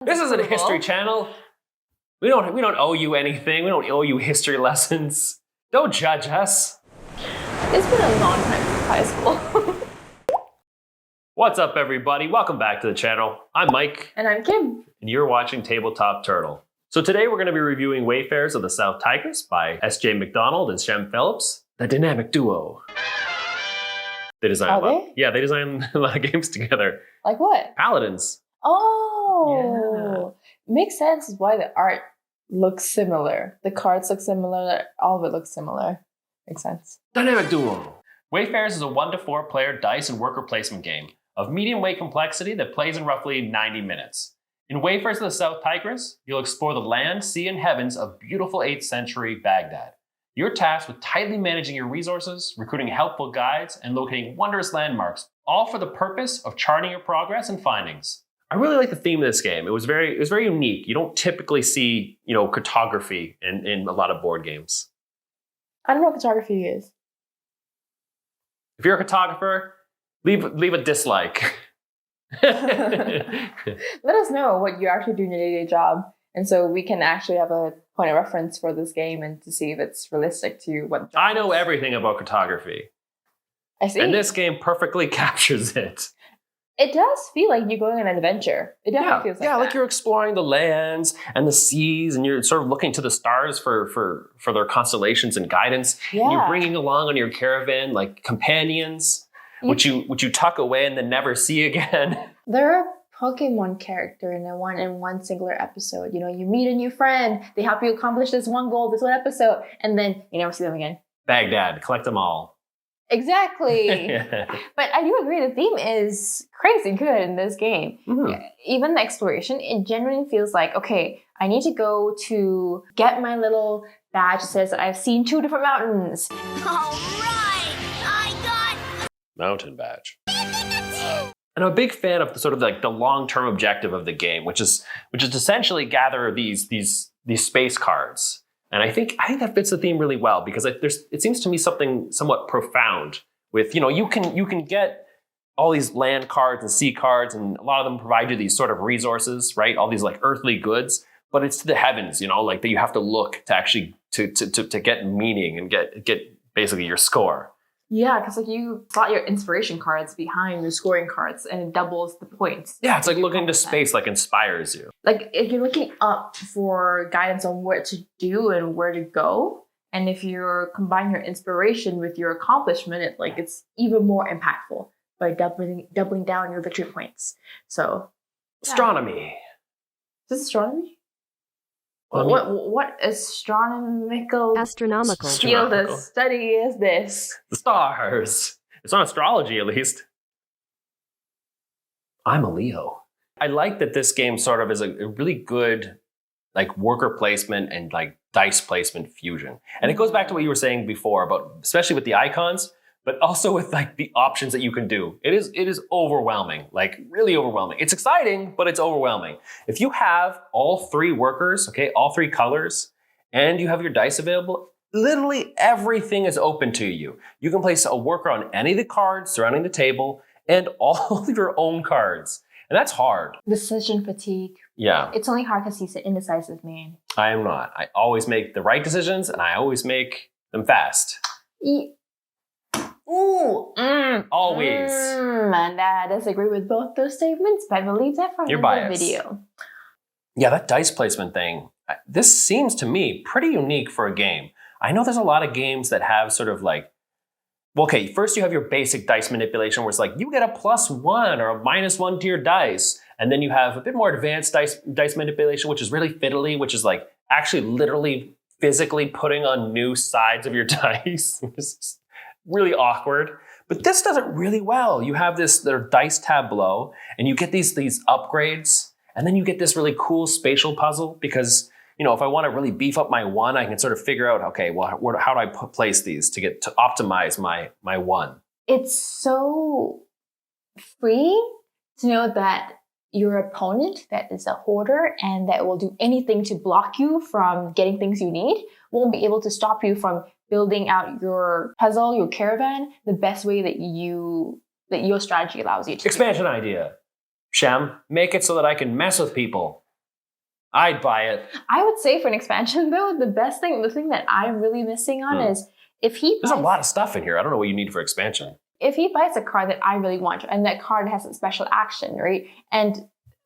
This isn't a history channel. We don't owe you anything. We don't owe you history lessons. Don't judge us. It's been a long time since high school. What's up, everybody? Welcome back to the channel. I'm Mike. And I'm Kim. And you're watching Tabletop Turtle. So today we're going to be reviewing Wayfarers of the South Tigris by S.J. McDonald and Shem Phillips, the dynamic duo. They design they design a lot of games together. Like what? Paladins. Oh, yeah. Makes sense why the art looks similar. The cards look similar. All of it looks similar. Makes sense. Dynamic duo. Wayfarers is a 1 to 4 player dice and worker placement game of medium weight complexity that plays in roughly 90 minutes. In Wayfarers of the South Tigris, you'll explore the land, sea, and heavens of beautiful 8th century Baghdad. You're tasked with tightly managing your resources, recruiting helpful guides, and locating wondrous landmarks, all for the purpose of charting your progress and findings. I really like the theme of this game. It was very unique. You don't typically see, cartography in a lot of board games. I don't know what cartography is. If you're a cartographer, leave a dislike. Let us know what you actually do in your day-to-day job, and so we can actually have a point of reference for this game and to see if it's realistic to what. I know everything about cartography. I see. And this game perfectly captures it. It does feel like you're going on an adventure. It definitely feels like that. Like you're exploring the lands and the seas, and you're sort of looking to the stars for their constellations and guidance. Yeah. And you're bringing along on your caravan like companions, which you tuck away and then never see again. They're a Pokemon character in one singular episode. You meet a new friend, they help you accomplish this one goal, this one episode, and then you never see them again. Baghdad, collect them all. Exactly. But I do agree the theme is crazy good in this game. Mm-hmm. Even the exploration, it genuinely feels like, okay, I need to go to get my little badge that says that I've seen 2 different mountains. All right, I got mountain badge. And I'm a big fan of the sort of like the long-term objective of the game, which is to essentially gather these space cards. And I think that fits the theme really well because it seems to me something somewhat profound with, you can get all these land cards and sea cards, and a lot of them provide you these sort of resources, right? All these like earthly goods, but it's to the heavens, like that you have to look to actually to get meaning and get basically your score. Yeah, because you slot your inspiration cards behind your scoring cards and it doubles the points. Yeah, it's like looking into space like inspires you. Like if you're looking up for guidance on what to do and where to go, and if you're combining your inspiration with your accomplishment, it's even more impactful by doubling down your victory points. So astronomy. Is this astronomy? What astronomical field of study is this? The stars. It's not astrology, at least. I'm a Leo. I like that this game sort of is a really good like worker placement and like dice placement fusion. And it goes back to what you were saying before about, especially with the icons, but also with like the options that you can do. It is overwhelming, like really overwhelming. It's exciting, but it's overwhelming. If you have all 3 workers, okay, all 3 colors, and you have your dice available, literally everything is open to you. You can place a worker on any of the cards surrounding the table and all of your own cards. And that's hard. Decision fatigue. Yeah. It's only hard because he's an indecisive man. I am not. I always make the right decisions and I always make them fast. Always. And I disagree with both those statements, but I believe that from another video. Yeah, that dice placement thing. This seems to me pretty unique for a game. I know there's a lot of games that have sort of like, well, okay, first you have your basic dice manipulation where it's like you get a +1 or a -1 to your dice. And then you have a bit more advanced dice manipulation, which is really fiddly, which is like actually literally physically putting on new sides of your dice. It's really awkward. But this does it really well. You have their dice tableau, and you get these upgrades, and then you get this really cool spatial puzzle because, if I want to really beef up my 1, I can sort of figure out, okay, well, how do I place these to optimize my 1? It's so freeing to know that your opponent that is a hoarder and that will do anything to block you from getting things you need won't be able to stop you from building out your puzzle, your caravan, the best way that your strategy allows you to. Expansion idea. Shem, make it so that I can mess with people. I'd buy it. I would say for an expansion though, the thing that I'm really missing on is if he There's a lot of stuff in here. I don't know what you need for expansion. if he buys a card that I really want, and that card has a special action, right? And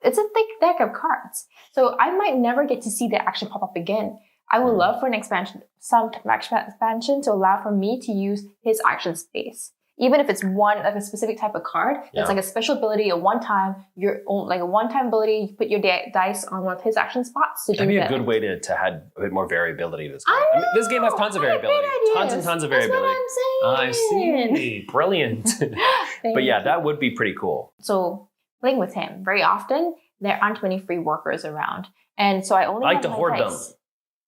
it's a thick deck of cards. So I might never get to see the action pop up again. I would love for an expansion, some type of expansion to allow for me to use his action space. Even if it's like a specific type of card, it's like a special ability, a one-time ability, you put your dice on one of his action spots to do that. That'd be a good way to add a bit more variability to this game. I mean, this game has tons of variability. Tons and tons of variability. That's what I'm saying. I see. Brilliant. But yeah, that would be pretty cool. So playing with him, very often, there aren't many free workers around. And so I only like have to my hoard dice. them.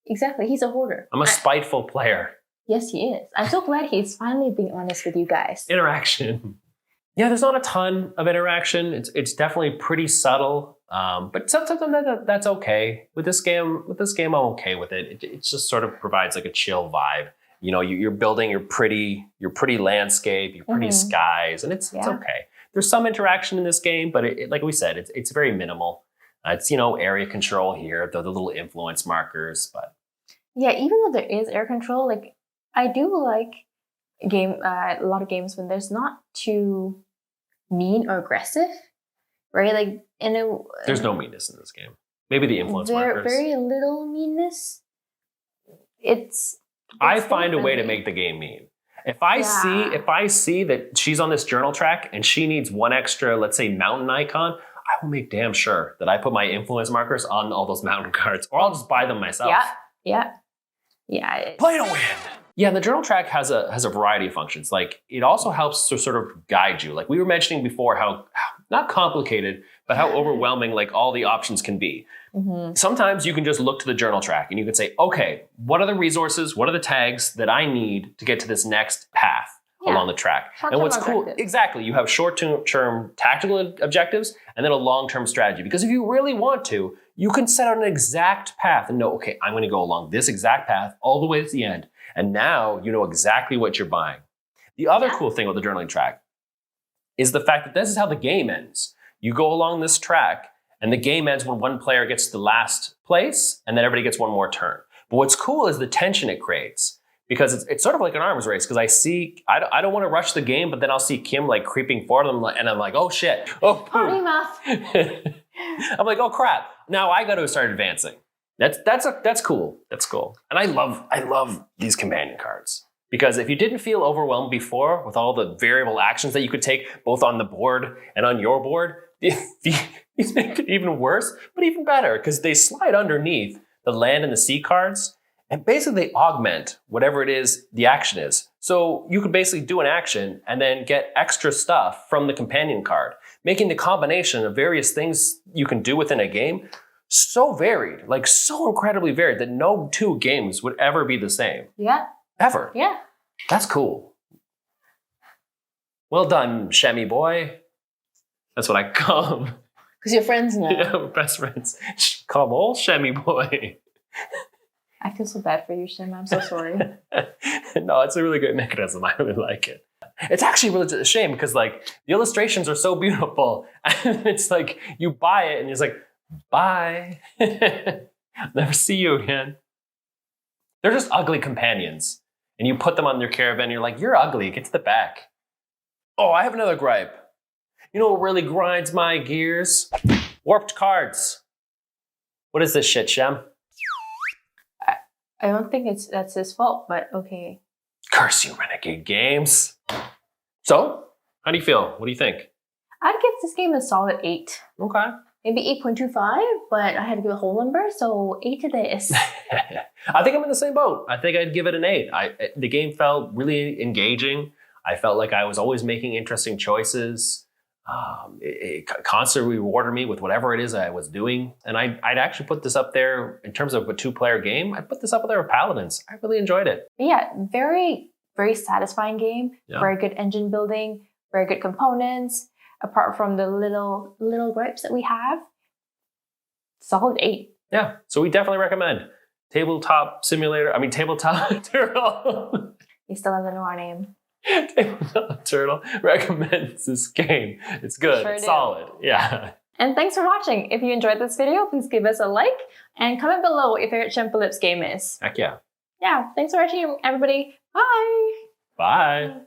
Exactly, he's a hoarder. I'm a spiteful player. Yes, he is. I'm so glad he's finally being honest with you guys. Interaction. Yeah, there's not a ton of interaction. It's definitely pretty subtle, but sometimes that's okay. With this game, I'm okay with it. It just sort of provides like a chill vibe. You know, you're building your pretty landscape, your pretty skies, and it's okay. There's some interaction in this game, but like we said, it's very minimal. It's area control here, the little influence markers, but yeah, even though there is air control, like I do like a lot of games when there's not too mean or aggressive, right? Like there's no meanness in this game. Maybe the influence markers. Very little meanness. I find a way to make the game mean. If I see that she's on this journal track and she needs one extra, let's say, mountain icon, I will make damn sure that I put my influence markers on all those mountain cards, or I'll just buy them myself. Yeah. Play to win. Yeah, the journal track has a variety of functions. Like it also helps to sort of guide you. Like we were mentioning before, how not complicated, but how overwhelming like all the options can be. Sometimes you can just look to the journal track and you can say, okay, what are the resources? What are the tags that I need to get to this next path along the track? And what's cool, exactly, you have short-term tactical objectives and then a long-term strategy. Because if you really want to, you can set out an exact path and know, okay, I'm going to go along this exact path all the way to the end. And now you know exactly what you're buying. The other cool thing with the journaling track is the fact that this is how the game ends. You go along this track and the game ends when one player gets to last place and then everybody gets one more turn. But what's cool is the tension it creates, because it's sort of like an arms race, because I don't want to rush the game, but then I'll see Kim like creeping forward and I'm like, oh shit. Oh, I'm like, oh crap. Now I got to start advancing. That's cool. That's cool. And I love these companion cards, because if you didn't feel overwhelmed before with all the variable actions that you could take both on the board and on your board, these make it even worse, but even better, because they slide underneath the land and the sea cards, and basically they augment whatever it is the action is. So you could basically do an action and then get extra stuff from the companion card, making the combination of various things you can do within a game so varied, like so incredibly varied, that no two games would ever be the same. Yeah. Ever. Yeah. That's cool. Well done, Shemmy boy. That's what I call him. Because you're friends now. Yeah, we're best friends. Call him old Shemmy boy. I feel so bad for you, Shem. I'm so sorry. No, it's a really good mechanism. I really like it. It's actually really a shame, because like the illustrations are so beautiful, and it's like you buy it and it's like, bye. Never see you again. They're just ugly companions. And you put them on your caravan and you're like, you're ugly, get to the back. Oh, I have another gripe. You know what really grinds my gears? Warped cards. What is this shit, Shem? I don't think that's his fault, but okay. Curse you, Renegade Games. So, how do you feel? What do you think? I'd give this game a solid 8. Okay. Maybe 8.25, but I had to give a whole number, so 8 to this. I think I'm in the same boat. I think I'd give it an 8. The game felt really engaging. I felt like I was always making interesting choices. It constantly rewarded me with whatever it is I was doing. And I'd actually put this up there in terms of a 2-player game. I'd put this up there with Paladins. I really enjoyed it. Yeah, very, very satisfying game. Yeah. Very good engine building, very good components. Apart from the little gripes that we have, solid 8. Yeah, so we definitely recommend Tabletop Turtle. He still doesn't know our name. Tabletop Turtle recommends this game. It's good. It's solid. Yeah. And thanks for watching. If you enjoyed this video, please give us a like and comment below what your favorite Sean Phillips game is. Heck yeah. Yeah, thanks for watching, everybody. Bye. Bye.